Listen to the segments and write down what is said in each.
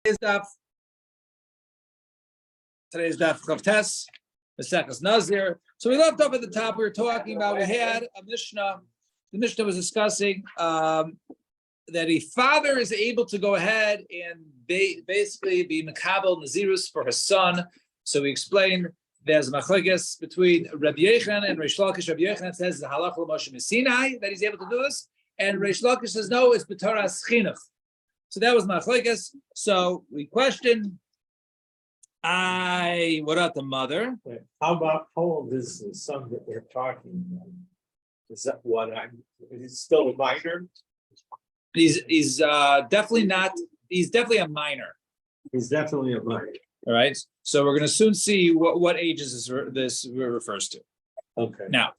Today's daf Chavtes, the second Nazir. So we left off at the top. We were talking about, we had a Mishnah. The Mishnah was discussing that a father is able to go ahead and basically be Makabel Nazirus for his son. So we explained there's machlokes between Rabbi Yochanan and Reish Lakish. Rabbi Yochanan says the halacha l'Moshe Sinai that he's able to do this, and Reish Lakish says no, it's b'toras chinuch. So that was machlokes. So we questioned. What about the mother? How old is the son that we're talking about? Is that what he's still a minor? He's definitely not, he's definitely a minor. He's definitely a minor. All right. So we're going to soon see what ages this refers to. Okay. Now,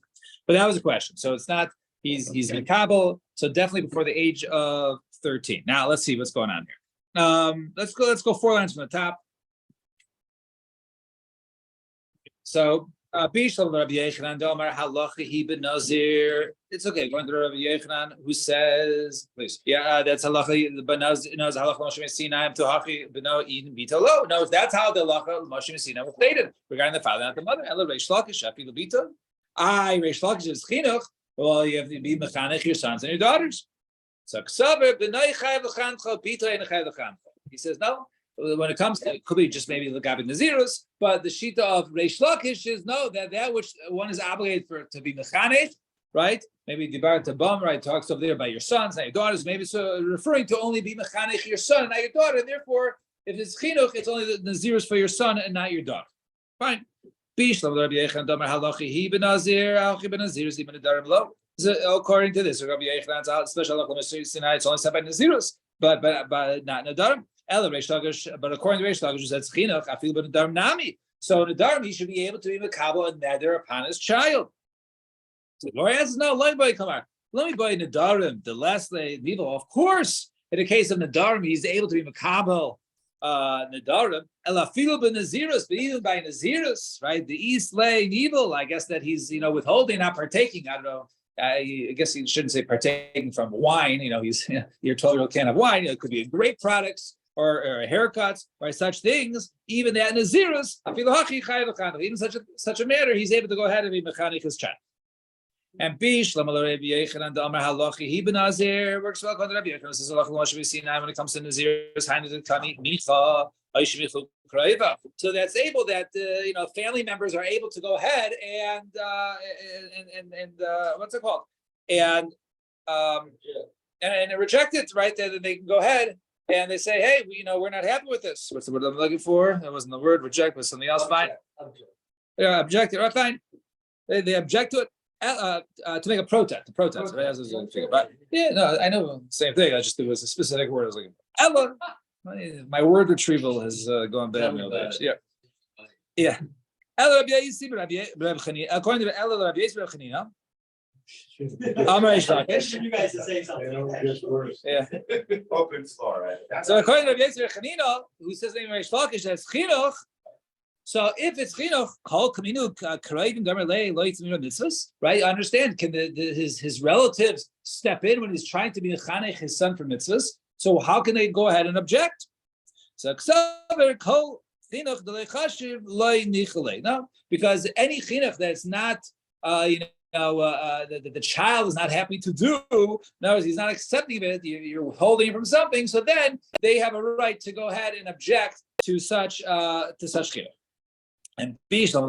but that was a question. So it's not, he's in Kabul. So definitely before the age of 13. Now let's see what's going on here. Let's go 4 lines from the top. So, it's okay. Going to Rabbi Yochanan, who says, please, that's halacha. Halacha Moshe Sinai to Hachi b'no Eden bitolo. No, that's how the halacha Moshe Sinai was stated regarding the father, not the mother. Ela Reish Lakish afilu bito. Reish Lakish is chinuch. Well, you have to be mechanech your sons and your daughters. So, ksaver b'noi chayav l'chancha bito ein chayav l'chancha. He says no. When it comes to, it could be just maybe the Gabi Nazirus, but the shita of Reish Lakish is no, that which one is obligated for to be mechanech, right? Maybe Dibar Tabam, right? Talks over there about your sons, not your daughters. Maybe so referring to only be mechanech your son, not your daughter. And therefore, if it's chinuch, it's only the Nazirus for your son and not your daughter. Fine. According to this, Rabbi Yechanan's special it's only said by Nazirus, but not Nadarim. But according to Reish Lakish, who says chinuch, I feel but Nadarim nami. So Nadarim, he should be able to be makabel and nether upon his child. So the Lord answers, no, let me buy Nadarim, the last evil. Of course, in the case of Nadarim, he's able to be makabel Nadarim. Elafilu ben Nazirus, but even by Nazirus, right? The East lay evil. I guess that he's withholding, not partaking. I don't know. I guess you shouldn't say partaking from wine. He's your 12-year-old can of wine. It could be grape products or haircuts or such things. Even that Nazirus, even such a matter, he's able to go ahead and be mechanic his child. And Bish, Rabbi Yochanan, the Amar Halachi, he ben Nazir works well. Rabbi Yochanan says halacha Moshe Sinai when it comes to Nazirus, so that's able that family members are able to go ahead and what's it called and reject it, right? That they can go ahead and they say, hey, we're not happy with this. What's the word I'm looking for? That wasn't the word. Reject, but something else. Fine. Yeah, object it. Right, fine. They object to it to make a protest. The protest. Right? But yeah, no, I know same thing. It was a specific word I was looking for. Ella. My word retrieval has gone bad. Yeah. According to Ella Rabbi Chanina. You guys are saying something. Yeah. Open floor, right? So according to Rabbi Chanina, who says in Reish Lakish that's chinuch. So if it's chinuch, kol kaminu kareivim damer lei lo yitzminu mitzvos, right? Understand? Can his relatives step in when he's trying to be mechanech his son for mitzvahs? So how can they go ahead and object? So kol chinuch delei chashiv lo nichale. No, because any chinuch that's not the child is not happy to do. No, he's not accepting it. You're withholding it from something. So then they have a right to go ahead and object to such chinuch. And so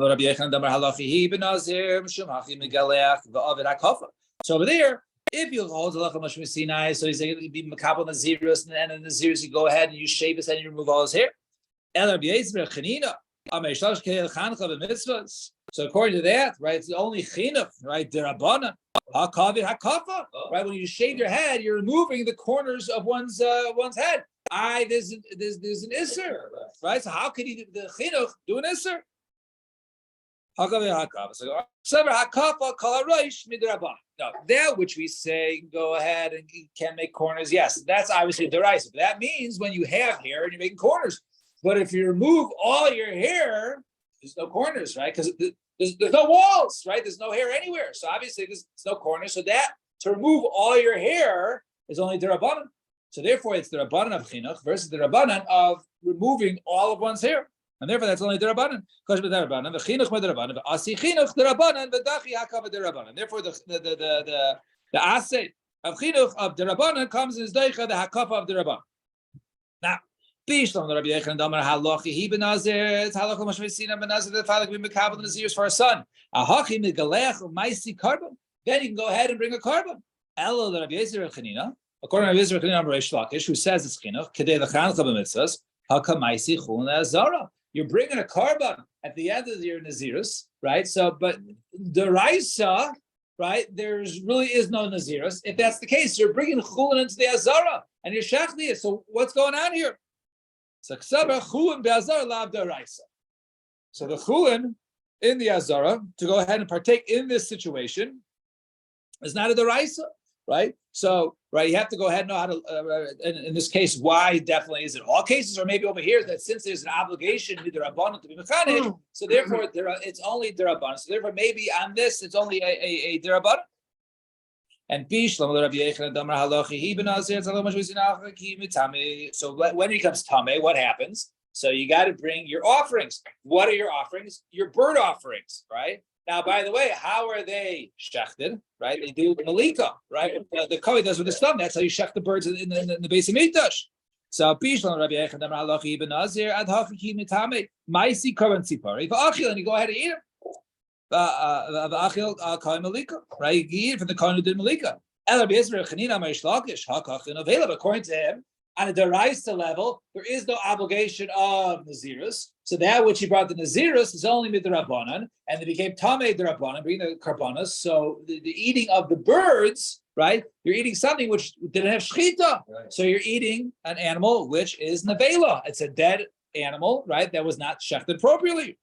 over there, if you hold halacha Moshe Sinai, so he's able to be makabel Nazirus, and then in Nazirus you go ahead and you shave his head and you remove all his hair. So according to that, right, it's only chinuch, right? Derabana, hakavit hakafa, right? When you shave your head, you're removing the corners of one's head. There's an isser, right? So how could he the chinuch do an isser? No, that which we say go ahead and can make corners, yes, that's obviously derisive. But that means when you have hair and you're making corners. But if you remove all your hair, there's no corners, right? Because there's no walls, right? There's no hair anywhere. So obviously there's no corners. So that to remove all your hair is only derabbanan. So therefore, it's the Rabbanan of Chinuch versus the Rabbanan of removing all of one's hair. And therefore, that's only the Rabbanan. Because the Rabbanan, the Chinuch with the Rabbanan, the Asi Chinuch, the Rabbanan, the Dachi Hakav the Rabbanan. Therefore, the Asi of Chinuch of the Rabbanan comes in Deicha, the Hakav of the Rabbanan. Now, Bishlam the Rabbi Yechon Damar Halachi He Benazir. It's Halacha Mashvesina Benazir. The father can be Mekabel the Nazirs for a son. Ahachi Megalech Maisi Carbon. Then you can go ahead and bring a carbon. Elo the Rabbi Yisrael Chanina. According to Rabbi Yisrael Chanina Reish Lakish, who says it's Chinuch Kedei Lechancha B'Mitzvos Hakamaisi Chulin Azara. You're bringing a carbon at the end of your Nazirus, right? So, but the Raisa, right? There's really is no Nazirus. If that's the case, you're bringing Chulin into the Azara and you're Shachli. So, what's going on here? So the chulin in the azara to go ahead and partake in this situation is not a deraisa, right? So, right, you have to go ahead and know how to. In this case, why definitely is it all cases, or maybe over here that since there's an obligation to be derabbanan to be mechanic, so therefore it's only derabbanan. So therefore, maybe on this it's only a derabbanan. And Bishlam Rabbi Yechon Damar Halachi He Benazir. So when it becomes tameh, what happens? So you got to bring your offerings. What are your offerings? Your bird offerings, right? Now, by the way, how are they shechted? Right? They do malika, right? The kohen does with his thumb. That's how you shech the birds in the base of mikdash. So Bishlam Rabbi Yechon Damar Halachi He Benazir Ad Hafiki Mitame Maisi Kavan Tzipari. And you go ahead and eat them. Right? You eat from the kohen who did malika. According to him, on a deraisa level, there is no obligation of Nazirus. So that which he brought the Nazirus is only midrabanan, and it became tamei derabanan, bringing the karbanas. So the eating of the birds, right? You're eating something which didn't have shechita. Right. So you're eating an animal which is nevela. It's a dead animal, right? That was not shechted appropriately.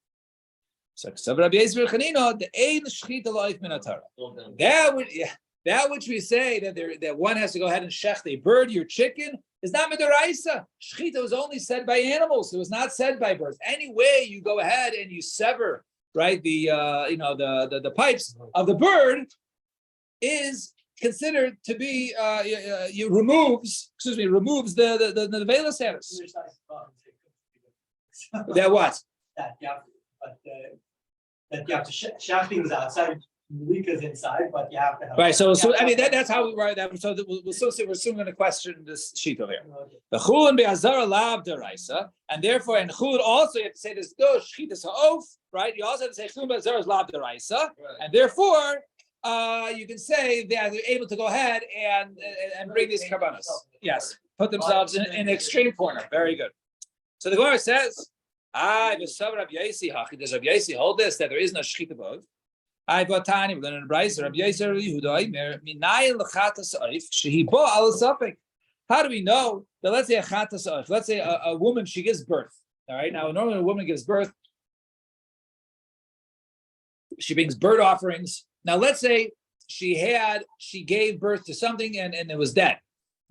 So Rabbi Yisrael Chanina, the ein shechita lo'if min atara. That which we say that one has to go ahead and shecht a bird, your chicken, is not midaraisa. Shechita was only said by animals; it was not said by birds. Any way you go ahead and you sever, right, the pipes of the bird is considered to be removes the nevela status. That what? That you have to shachting is outside. Malika's inside, but you have to have right. So I mean that's how we write that. So we're soon going to question this sheet over here. The chulin be'azara lav deraisa, and therefore in chulin also you have to say this shchitas ha'of, right? You also have to say chulin be'azara is lav deraisa, and therefore you can say that they're able to go ahead and bring these karbanos. Yes, put themselves in an extreme corner. Very good. So the Gemara says, does Rabbi Yosi hold this that there is no shchita b'of? I got tiny. We're going to Bryce. Rabbi Yisrael Yehudai Minayin lechatas oif shehi bo al safek. How do we know that? Let's say a chatas oif. Let's say a woman, she gives birth. All right. Now, normally a woman gives birth, she brings bird offerings. Now, let's say she gave birth to something and it was dead.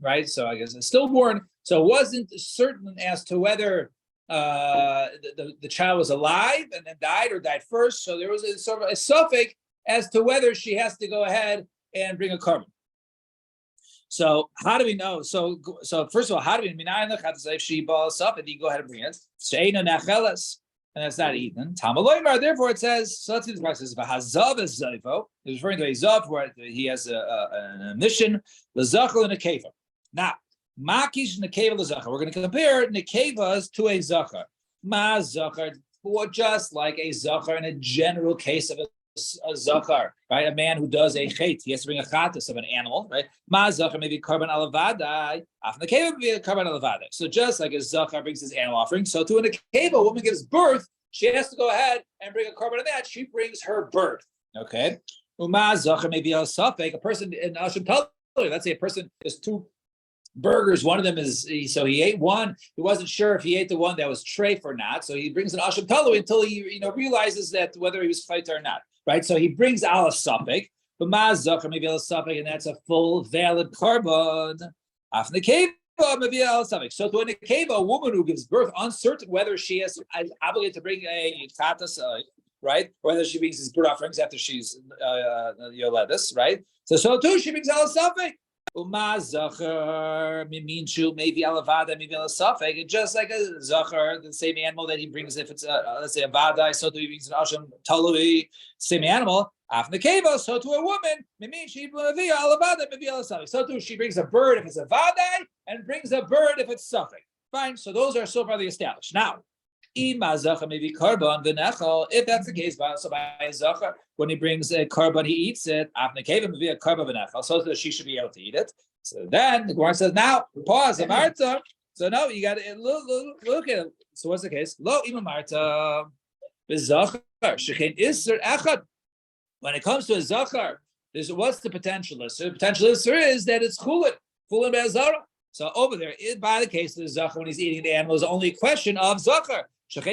Right. So I guess it's stillborn. So it wasn't certain as to whether the child was alive and then died or died first. So there was a sort of a suffix as to whether she has to go ahead and bring a carbon. So how do we know? So first of all, how do we if she balls up and you go ahead and bring it? And that's not eaten. Therefore it says, so let's see the process. Hazav is Zayvo. He's referring to a Zav where he has a mission, the Zachel and a Keva. Now, Makish nekeva l'zachar. We're going to compare nekevas to a zachar. Ma zachar, or just like a zachar in a general case of a zachar, right? A man who does a chet, he has to bring a chatas of an animal, right? Ma zachar maybe carbon alavadai. After nekeva maybe a carbon alavadai. So just like a zachar brings his animal offering, so to a nekeva, a woman gives birth, she has to go ahead and bring a carbon of that. She brings her birth. Okay. Ma zachar maybe a safek. A person in Asham Talmud, let's say a person is two burgers. One of them is, so he ate one. He wasn't sure if he ate the one that was treif or not. So he brings an asham talu until he realizes that whether he was fighter or not. Right. So he brings ala sapik, but mazach maybe ala sapik, and that's a full valid carbon. After the cave, maybe ala sapik. So to a nekeva, a woman who gives birth, uncertain whether she is obligated to bring a tatas, right? Whether she brings his bird offerings after she's yoledis, right? So too she brings ala sapik. Zachar miminchu maybe alavada maybe alasafek. Just like a zachar, the same animal that he brings. If it's let's say a vadai, so he brings an asham talui, same animal. After the so to a woman miminchu maybe alavada maybe alasafek. So too she brings a bird if it's a vadai and brings a bird if it's safek. Fine. So those are so far established. Now, if that's the case, so by zachar, when he brings a korban, he eats it. After maybe a korban v'nechal, so she should be able to eat it. So then the Gemara says, now pause. Amarta. So no, you got to look at it. So what's the case? Lo imamarta b'zachar shechein iser echad. When it comes to a zachar, what's the potential? So the potential is that it's chulin be'azara. So over there, by the case of the zachar, when he's eating the animal, is only a question of zachar. But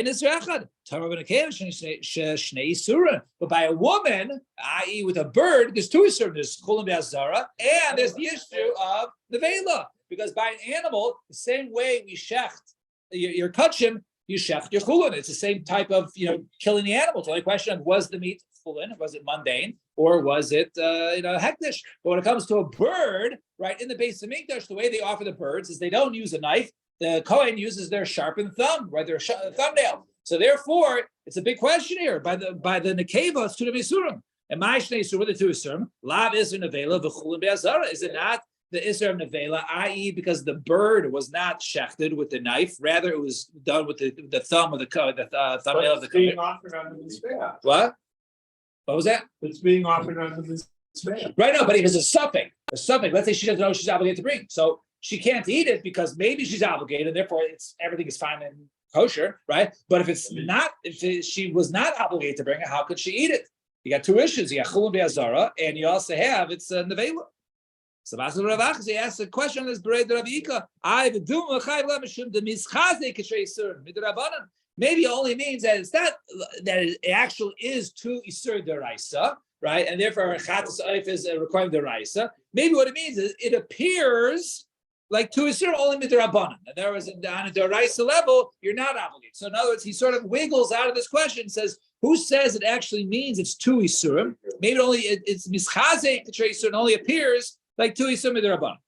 by a woman, i.e., with a bird, there's two isurim. There's chulin be'azara, and there's the issue of the vela. Because by an animal, the same way we shecht your kachim, you shecht your chulin. It's the same type of killing the animal. It's only a question of was the meat chulin, was it mundane, or was it hektish? But when it comes to a bird, right, in the base of mikdash, the way they offer the birds is they don't use a knife. The Kohen uses their sharpened thumb, right, their thumbnail. So therefore, it's a big question here. By the nekeva, it's two isurim. And my shnei isurim, the two isurim, lav iser nevela v'chulin be'azara. Is it not the iser of nevela, i.e., because the bird was not shechted with the knife, rather it was done with the thumb of the thumbnail of the Kohen. Being offered under the spare. What was that? It's being offered under the spare. Right now, but if it's a suffix, let's say she doesn't know she's obligated to bring. So she can't eat it because maybe she's obligated, therefore everything is fine and kosher, right? But if it's not, she was not obligated to bring it, how could she eat it? You got two issues. You got chulin be'azara, and you also have it's nevela. So Rav Acha, he asks a question on this Berei Rav Ika. Maybe it only means that it's not that it actually is two isur deraisa, right? And therefore chatas oif is a requirement deraisa. Maybe what it means is it appears like two isur only midrabanan. And there was on a deraisa level, you're not obligated. So in other words, he sort of wiggles out of this question and says, who says it actually means it's two isurim? Maybe it's mischazek the isur and only appears like two isur midrabanan.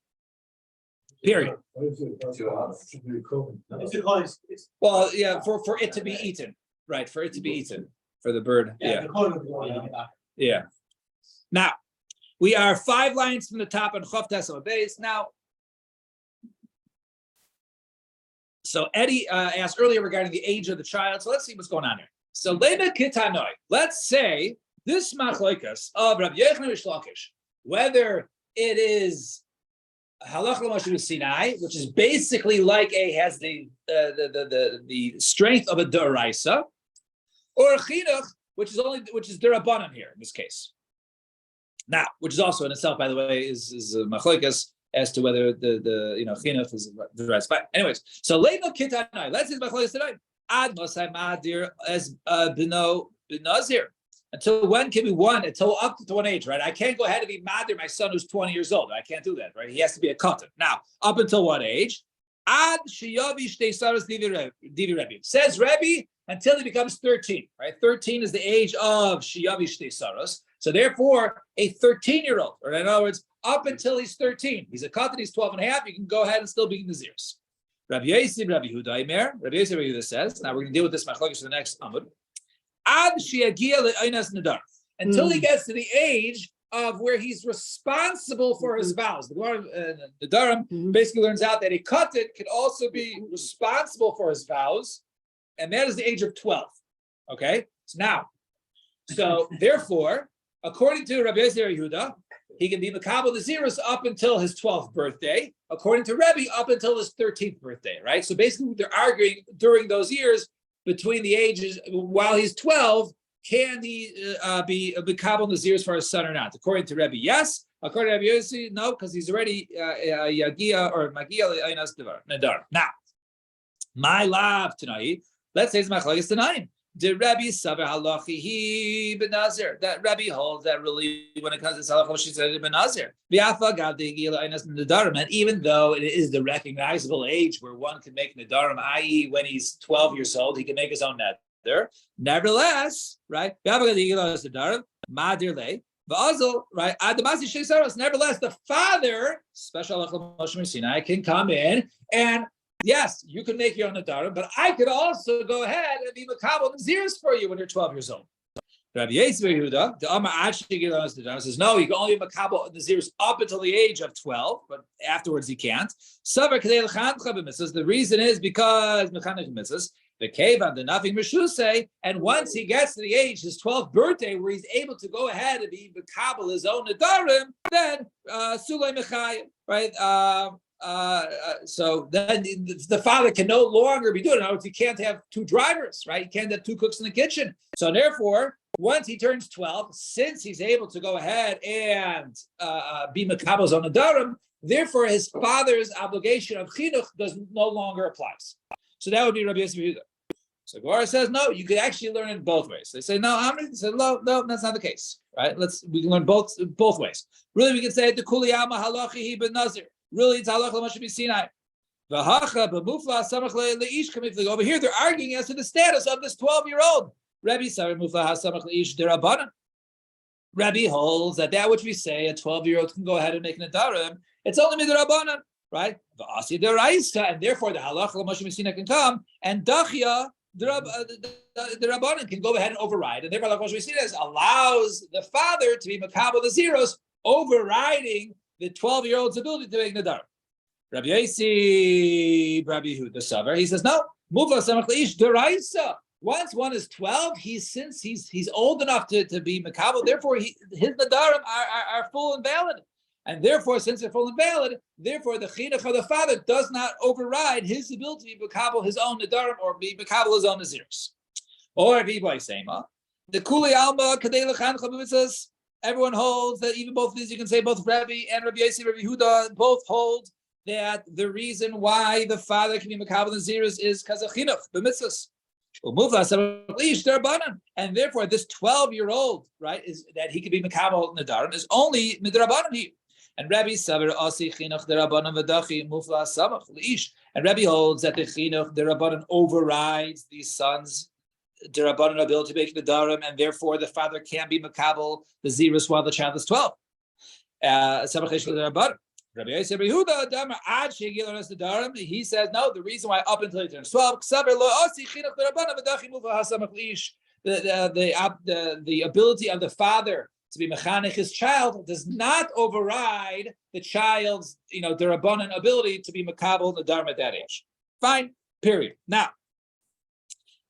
Period. Well, yeah, for it to be eaten, right? For it to be eaten, for the bird. Yeah. Now, we are 5 lines from the top on Chof Tesla base. Now, so Eddie asked earlier regarding the age of the child. So let's see what's going on here. So Lema Kitanoi. Let's say this machlokas of Rav Yochanan Reish Lakish, whether it is Halach l'Moshe Sinai, which is basically like has the strength of a deraisa, or a chinuch, which is derabanan here in this case. Now, which is also in itself, by the way, is a machlokes as to whether the chinuch is deraisa. But anyways, so leino kitanai. Let's see machlokes tonight. Ad mosai madir as bino benazir. Until when can be one? Until up to one age, right? I can't go ahead and be madir my son who's 20 years old. I can't do that, right? He has to be a katan. Now, up until what age? Ad shiyavi shtei saras divi Rebbe. Says Rebbe until he becomes 13, right? 13 is the age of shiyavi shtei saras. So therefore, a 13-year-old, or in other words, up until he's 13, he's a katan, he's 12 and a half, you can go ahead and still be in the zirs. Rabbi Yosef, Rabbi Yehuda, Rabbi Yosef, Rabbi Yehuda says, now we're going to deal with this machlokes for the next amud. Until he gets to the age of where he's responsible for his vows. The Durham basically learns out that a katan can also be responsible for his vows, and that is the age of 12. Okay? So therefore, according to Rabbi Yosef Yehuda, he can be makabel the zeros up until his 12th birthday. According to Rebbe, up until his 13th birthday, right? So basically, they're arguing during those years between the ages, while he's 12, can he be makabel nazirs for his son or not? According to Rebbe, yes. According to Rebbe Yossi, no, because he's already yagia or magia leinas nadar. Now, my love tonight. Let's say it's machlokes tonight. Did Rebbe saver halachihi benazir? That Rebbe holds that really when it comes to halacha, she said benazir. And even though it is the recognizable age where one can make nadarim, i.e., when he's 12 years old, he can make his own nether. Nevertheless, right? V'azal, right? Adamasi sheisaros. Nevertheless, the father, special Moshe Sinai, can come in and yes, you can make your own nadarim, but I could also go ahead and be makabel naziris for you when you're 12 years old. Rabbi Yisrael Yehuda, the Amar Nadarim says no, you can only be makabel naziris up until the age of 12, but afterwards he can't. Savar kadei l'chancha b'mitzvahs. The reason is because mechanech mitzvahs. The kevan, the nothing meshusei, and once he gets to the age, his 12th birthday, where he's able to go ahead and be makabel his own nadarim, then sulei mechayim, right? So then the father can no longer be doing it. In other words, he can't have two drivers, right? He can't have two cooks in the kitchen. So therefore, once he turns 12, since he's able to go ahead and be makabel's own nadarim, therefore his father's obligation of chinuch no longer applies. So that would be Rabbi Yisrael Yehuda. So Gemara says, no, you could actually learn it both ways. They say, no, Amri said, no, that's not the case, right? We can learn both ways. Really, we can say the Kuli Alma Halachi ben Nazir. Really, it's Halach L'Moshe B'Sinai. V'hacha b'mufla samach le'ish kamiflig. Over here, they're arguing as to the status of this 12-year-old. Rabbi Sarah Mufla HaSamach le'ish derabanan. Rabbi holds that which we say a 12-year-old can go ahead and make an nadarim, it's only midrabanan. Right? And therefore the halach Moshe Messina can come and dachya the rabbanan can go ahead and override, and therefore Moshe Messina allows the father to be makabel the zeros, overriding the 12-year-old's ability to make nadar. Rabbi Yossi, Rabbi Yehuda Savar, he says no. Mufla samach leish deraisa. Once one is 12, he's old enough to be makabel. Therefore, his nadarim are full and valid. And therefore, since they're full and valid, therefore the chinuch of the father does not override his ability to be makabel his own nadarim or be makabel his own naziris. Or Viboy Sema, the Kuli Alma Kadei Lechancha b'mitzvahs. Everyone holds that even both of these, you can say both Rabbi and Rabbi Yossi, Rabbi Yehuda, both hold that the reason why the father can be makabel naziris is because of chinuch b'mitzvahs. And therefore, this 12-year-old, right, is that he could be makabel nadarim is only midrabanan here. And Rabbi Savar Asi Chinuch Derabanan V'Dachi Mufla Samach Leish. And Rabbi holds that the Chinuch Derabanan overrides the son's Derabanan ability to make nadarim, and therefore the father can be makabel the zirus while the child is 12. Samach Leish Derabanan. Rabbi Yosef Yehuda Damar Ad Shegilanas Nadarim. He says no. The reason why up until he turns 12, Savar Lo Asi Chinuch Derabanan V'Dachi Mufla Samach Leish. The ability of the father to be mechanech his child does not override the child's, derabanan ability to be makabel nadarim at that age. Fine, period. Now,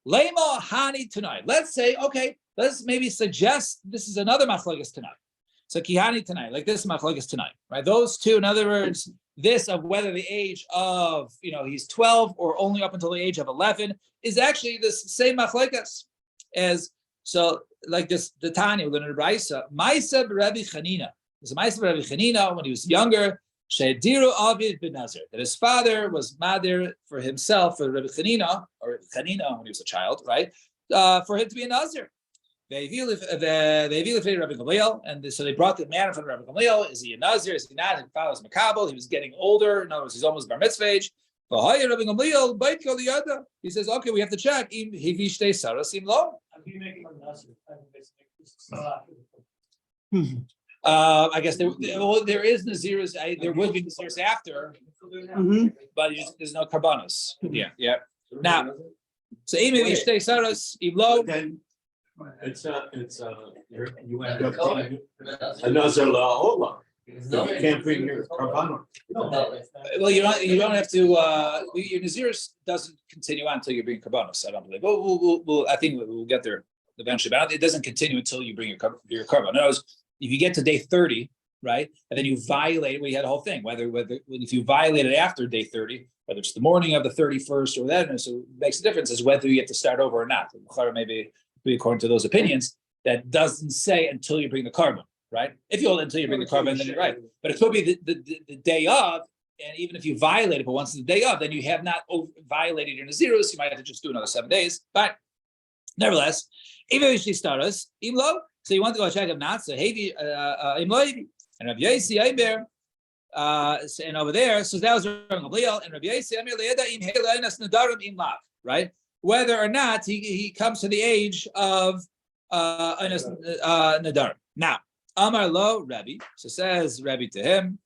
lema hani tonight. Let's say, okay, let's maybe suggest this is another machlokes tonight. So kihani tonight, like this machlokes tonight, right? Those two, in other words, this of whether the age of, he's 12 or only up until the age of 11 is actually the same machlokes as. So, like this, the Tanya, we're going to Raisa, Maisa Rabbi Chanina. There's a Maisa Rabbi Chanina when he was younger, Shediru Avid ben Nazir, that his father was Madir for himself, for Rabbi Chanina, or Chanina when he was a child, right? For him to be a Nazir. They Rabbi Gamliel, and so they brought the man from Rabbi Gamliel. Is he a Nazir? Is he not? His father was Makabel. He was getting older. In other words, he's almost bar mitzvah age. He says, okay, we have to check. I guess there is Naziris. There would be Naziris after, but there's no karbanos. Yeah. Now, so even if you stay Saras, Ivlo. You end up being a Nazir la'olam. You can't bring your karbanos. Well, you don't have to. Your Naziris doesn't continue on until you bring karbanos. I don't believe. I think we'll get there eventually, but it doesn't continue until you bring your karban. In other words, if you get to day 30, right, and then you violate, we had a whole thing. Whether if you violate it after day 30, whether it's the morning of the 31st or that, so it makes a difference as whether you have to start over or not. Maybe according to those opinions, that doesn't say until you bring the karban. Right? If you hold it until you bring the karban, then you're right. But it could be the day of, and even if you violate it, but once it's the day of, then you have not violated your Nazirus. You might have to just do another 7 days. But nevertheless, even if she starts, imlo, so you want to go check him not. So heavy imlo, and Rabbi Yossi Aimer, and over there, so that was Rabbi Gamliel, and Rabbi Yossi Aimer le'eda im heilanas nadarim im lav, right? Whether or not he comes to the age of nadarim. Now, Amar lo Rebbe. So says Rebbe to him,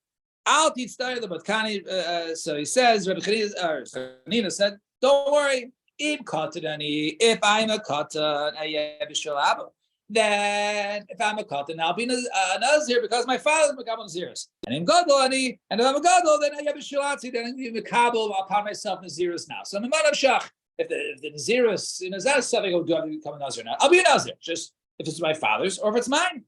Al titztay the batkani. So he says, Rebbe Chanina said, don't worry. If I'm a katan, then if I'm a katan, I'll be nazir because my father's makabel naziris. And in gadol ani, and if I'm a gadol, then I then I'm makabel upon myself naziris now. So I'm a man of shach. If the naziris, is that something do I become a nazir now? I'll be a nazir, just if it's my father's or if it's mine.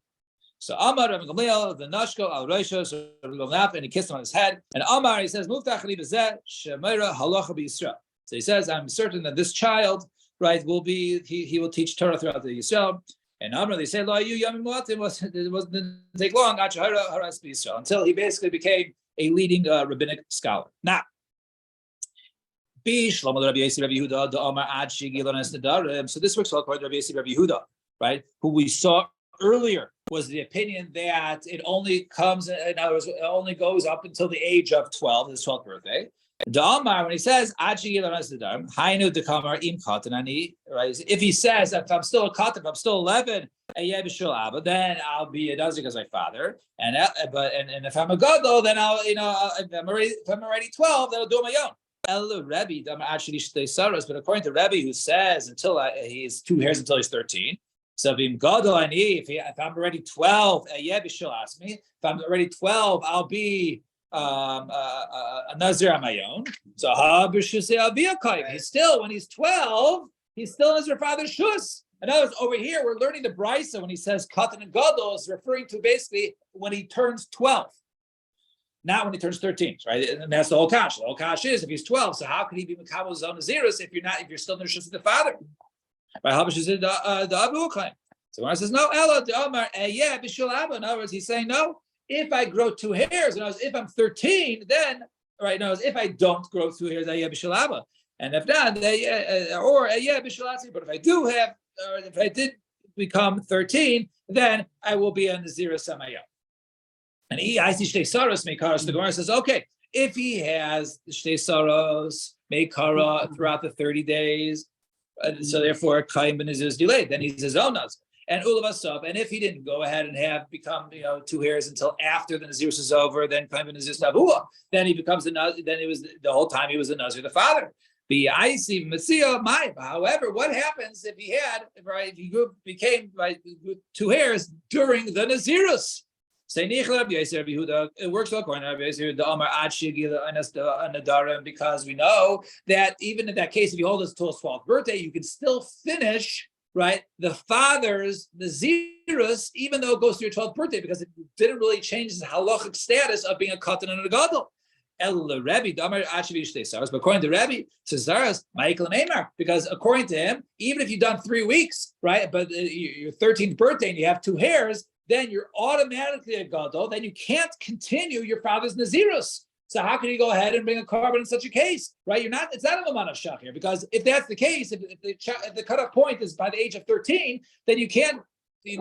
So Amar Rabbi Gamliel, the Nashko al Roisha, so and he kissed him on his head. And Amar, he says, Muftach li b'zeh shemira halacha b'Yisrael. So he says, I'm certain that this child, right, will be, he will teach Torah throughout the Yisrael. And Amar, they say, Lo ayu yamim muatim, it didn't take long, until he basically became a leading rabbinic scholar. Now, so this works well according to Rabbi Yossi Rabbi Yehuda, right, who we saw earlier was the opinion that it only comes, in other words, it only goes up until the age of 12, his 12th birthday. When he says, right? If he says that if I'm still a katan, if I'm still 11, then I'll be a nazir because my father. And if I'm a gadol, then I'll, if I'm already 12, then I'll do it on my own. But according to Rebbe, who says until he's 2 years until he's 13. So if I'm already 12, if I'm already 12, I'll be a nazir on my own. So he's still, when he's 12, he's still in his father's shus. In other words, over here we're learning the brisa when he says katan and gadol is referring to basically when he turns 12, not when he turns 13, right? And that's the whole kash. The whole kash is if he's 12, so how could he be makabel zon nazirus if you're still in the shus of the father? Right? The Abu claim. So when I says no, Ella the Omar, yeah, b'shul Abba. In other words, he's saying no. If I grow 2 hairs, in other words, if I'm 13, then right now, if I don't grow 2 hairs, yeah, b'shul Abba. And if not, yeah, b'shul Atzi. But if I do have, or if I did become 13, then I will be a Nazira Samayo. And I see Shtei Saros Meikaros. The Gemara says, okay, if he has the Shtei Saros Meikara throughout the 30 days. So therefore, Kaim ben Nazir is delayed. Then he's his own Nazir. And Ulavasov. And if he didn't go ahead and have become 2 hairs until after the Nazirus is over, then Kaim ben Nazir Stavua. Then he becomes the Nazir. Then he was the whole time he was the Nazir, the father. B'Aisi Messiah Mai. However, what happens if he had if he became 2 hairs during the Nazirus? It works well according to Rabbi Yossi the Amar Ad Shigila Nadarim, because we know that even in that case, if you hold this till his 12th birthday, you can still finish the father's Nazirus, even though it goes to your 12th birthday, because it didn't really change his halachic status of being a katan and a gadol. But according to Rebbe, Cesaras, Michael and Amar, because according to him, even if you've done 3 weeks, right, but your 13th birthday and you have 2 hairs, then you're automatically a gadol. Then you can't continue your father's nazirus. So how can you go ahead and bring a carbon in such a case, right? It's not a laman of shach here, because if that's the case, if the cutoff point is by the age of 13, then you can't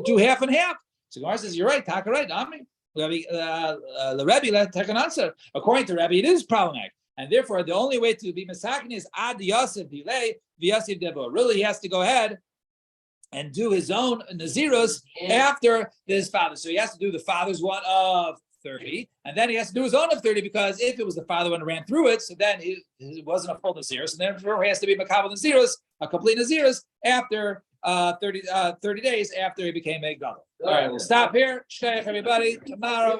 do half and half. So Gemara says, you're right, Taka right, Amri. The Rebbe let take an answer. According to Rebbe, it is problematic. And therefore, the only way to be masakin is ad yasif delay, v'yasif debo. Really, he has to go ahead and do his own nazirus after his father. So he has to do the father's one of 30, and then he has to do his own of 30, because if it was the father one who ran through it, so then it wasn't a full nazirus, and therefore he has to be makabel nazirus, a complete nazirus, after 30 days after he became a gadol. All right, we'll stop here. Shkayach everybody. Tomorrow.